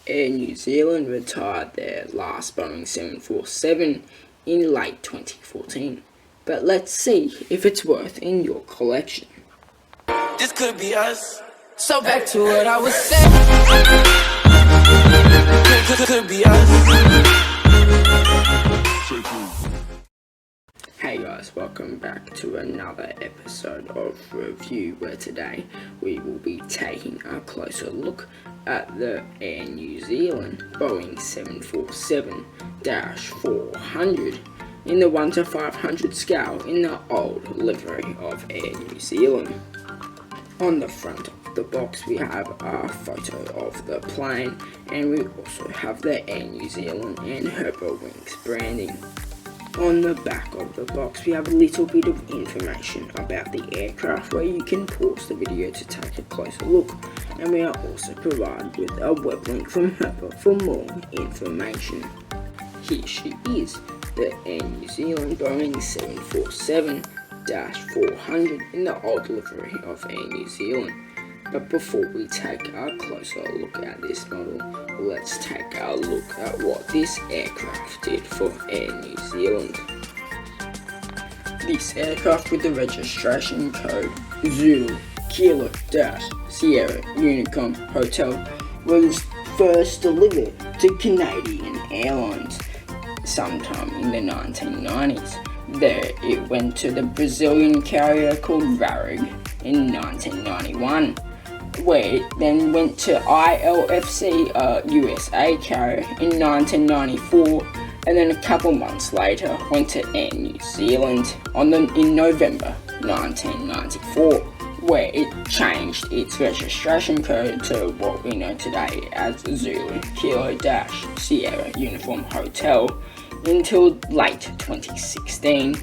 Air New Zealand retired their last Boeing 747 in late 2014, but let's see if it's worth in your collection. This could be us. So back to what I was saying. Could be us. Hey guys, welcome back to another episode of Review, where today we will be taking a closer look at the Air New Zealand Boeing 747-400 in the 1 to 500 scale in the old livery of Air New Zealand. On the front of the box we have a photo of the plane, and we also have the Air New Zealand and Herpa wings branding. On the back of the box we have a little bit of information about the aircraft, where you can pause the video to take a closer look, and we are also provided with a web link from Herpa for more information. Here she is, the Air New Zealand Boeing 747-400 in the old livery of Air New Zealand. But before we take a closer look at this model, let's take a look at what this aircraft did for Air New Zealand. This aircraft with the registration code Zulu Kilo Sierra Unicorn Hotel was first delivered to Canadian Airlines sometime in the 1990s. There it went to the Brazilian carrier called Varig in 1991, where it then went to ILFC, a USA carrier, in 1994, and then a couple months later went to Air New Zealand in November 1994, where it changed its registration code to what we know today as Zulu Kilo Sierra Uniform Hotel until late 2016,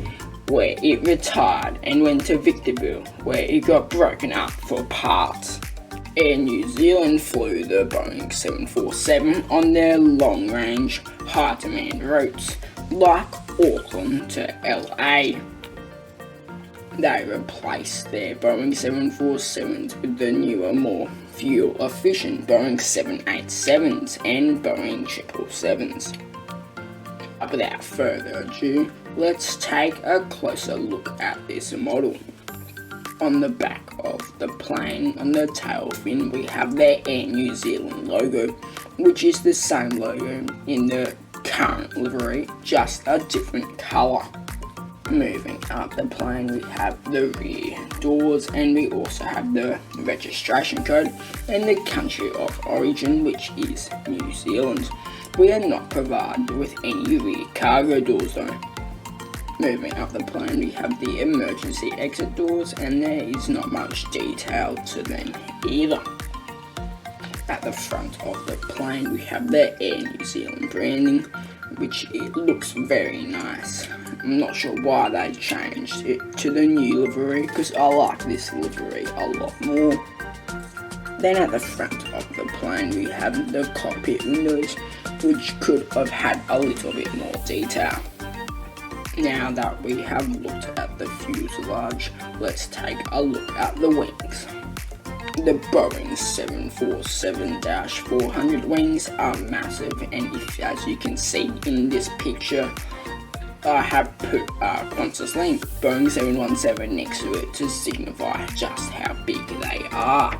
where it retired and went to Victorville, where it got broken up for parts. Air New Zealand flew the Boeing 747 on their long-range, high-demand routes, like Auckland to LA. They replaced their Boeing 747s with the newer, more fuel-efficient Boeing 787s and Boeing 777s. Without further ado, let's take a closer look at this model. On the back of the plane, on the tail fin, we have their Air New Zealand logo, which is the same logo in the current livery, just a different colour. Moving up the plane, we have the rear doors, and we also have the registration code and the country of origin, which is New Zealand. We are not provided with any rear cargo doors though. Moving up the plane, we have the emergency exit doors, and there is not much detail to them either. At the front of the plane, we have the Air New Zealand branding, which it looks very nice. I'm not sure why they changed it to the new livery, because I like this livery a lot more. Then at the front of the plane, we have the cockpit windows, which could have had a little bit more detail. Now that we have looked at the fuselage, let's take a look at the wings. The Boeing 747-400 wings are massive, and as you can see in this picture, I have put Qantas link Boeing 717 next to it to signify just how big they are.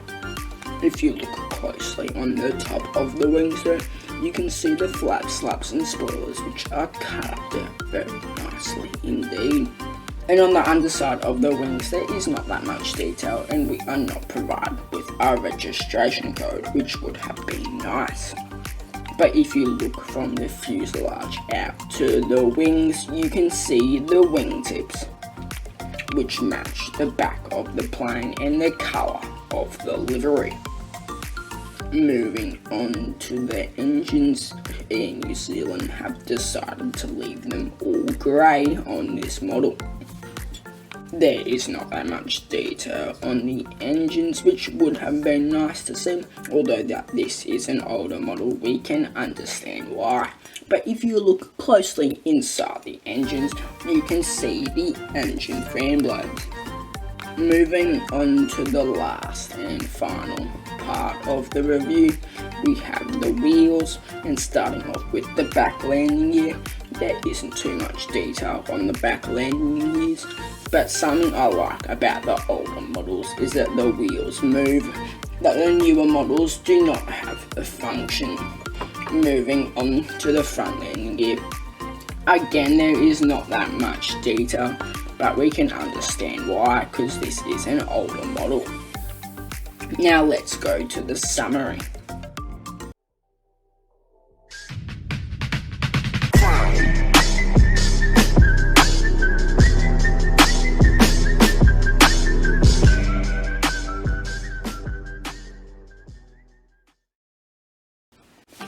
If you look closely on the top of the wings though, you can see the flaps, slaps and spoilers, which are cut up there very nicely indeed. And on the underside of the wings there is not that much detail, and we are not provided with our registration code, which would have been nice. But if you look from the fuselage out to the wings, you can see the wingtips, which match the back of the plane and the colour of the livery. Moving on to the engines, Air New Zealand have decided to leave them all grey on this model. There is not that much detail on the engines, which would have been nice to see, although that this is an older model, we can understand why. But if you look closely inside the engines, you can see the engine fan blades. Moving on to the last and final part of the review, we have the wheels, and starting off with the back landing gear. There isn't too much detail on the back landing gears, but something I like about the older models is that the wheels move, that the newer models do not have the function. Moving on to the front landing gear. Again, there is not that much detail, but we can understand why, because this is an older model. Now let's go to the summary.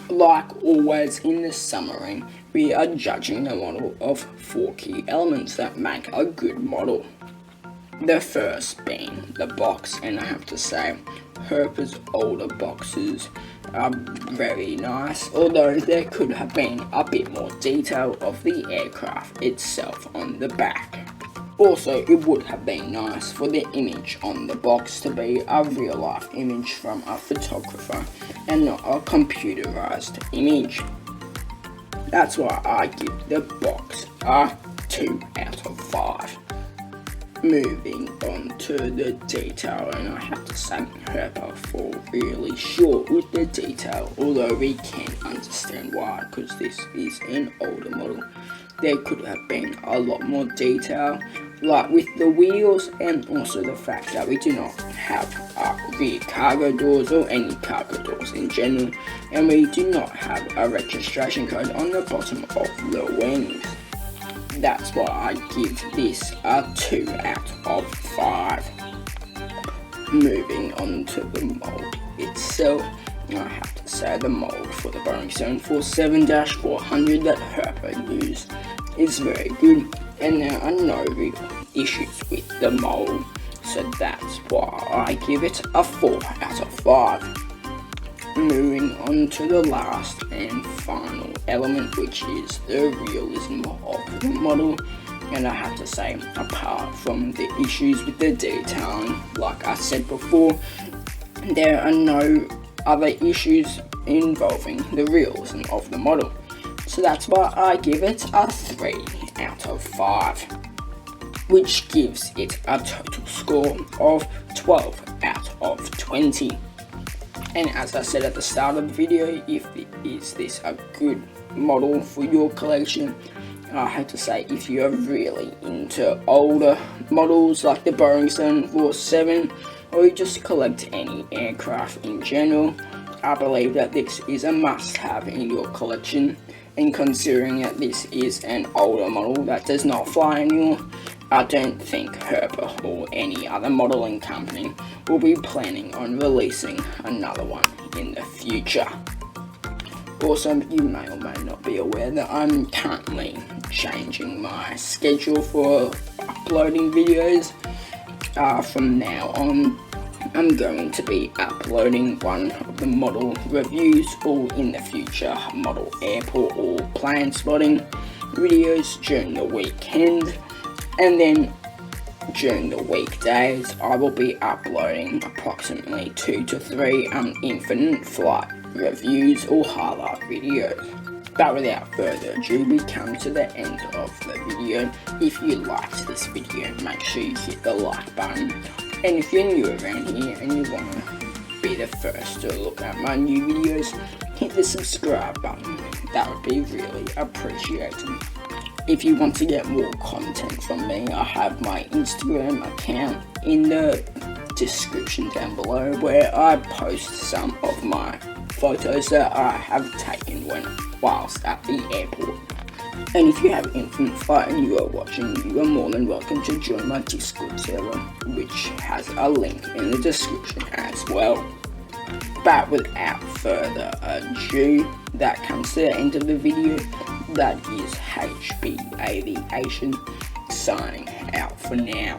Like always in the summary, we are judging the model of 4 key elements that make a good model. The first being the box, and I have to say, Herpa's older boxes are very nice, although there could have been a bit more detail of the aircraft itself on the back. Also, it would have been nice for the image on the box to be a real life image from a photographer and not a computerized image. That's why I give the box a 2 out of 5. Moving on to the detail, and I have to say Herpa fall really short with the detail, although we can understand why, because this is an older model. There could have been a lot more detail, like with the wheels, and also the fact that we do not have rear cargo doors or any cargo doors in general, and we do not have a registration code on the bottom of the wings. That's why I give this a 2 out of 5. Moving on to the mold itself, I have to say the mold for the Boeing 747-400 that Herpa used is very good, and there are no real issues with the mold, so that's why I give it a 4 out of 5. Moving on to the last and final element, which is the realism of the model, and I have to say, apart from the issues with the detailing, like I said before, there are no other issues involving the realism of the model, so that's why I give it a 3 out of 5, which gives it a total score of 12 out of 20. And as I said at the start of the video, is this a good model for your collection? I have to say, if you're really into older models like the Boeing 747, or you just collect any aircraft in general, I believe that this is a must-have in your collection. And considering that this is an older model that does not fly anymore, I don't think Herpa or any other modelling company will be planning on releasing another one in the future. Also, you may or may not be aware that I'm currently changing my schedule for uploading videos. From now on, I'm going to be uploading one of the model reviews, or in the future, model airport or plane spotting videos during the weekend. And then during the weekdays, I will be uploading approximately 2 to 3 infinite flight reviews or highlight videos. But without further ado, we come to the end of the video. If you liked this video, make sure you hit the like button. And if you're new around here and you want to be the first to look at my new videos, hit the subscribe button. That would be really appreciated. If you want to get more content from me, I have my Instagram account in the description down below, where I post some of my photos that I have taken whilst at the airport. And if you have infinite flight and you are watching, you are more than welcome to join my Discord server, which has a link in the description as well. But without further ado, that comes to the end of the video. That is HB Aviation signing out for now.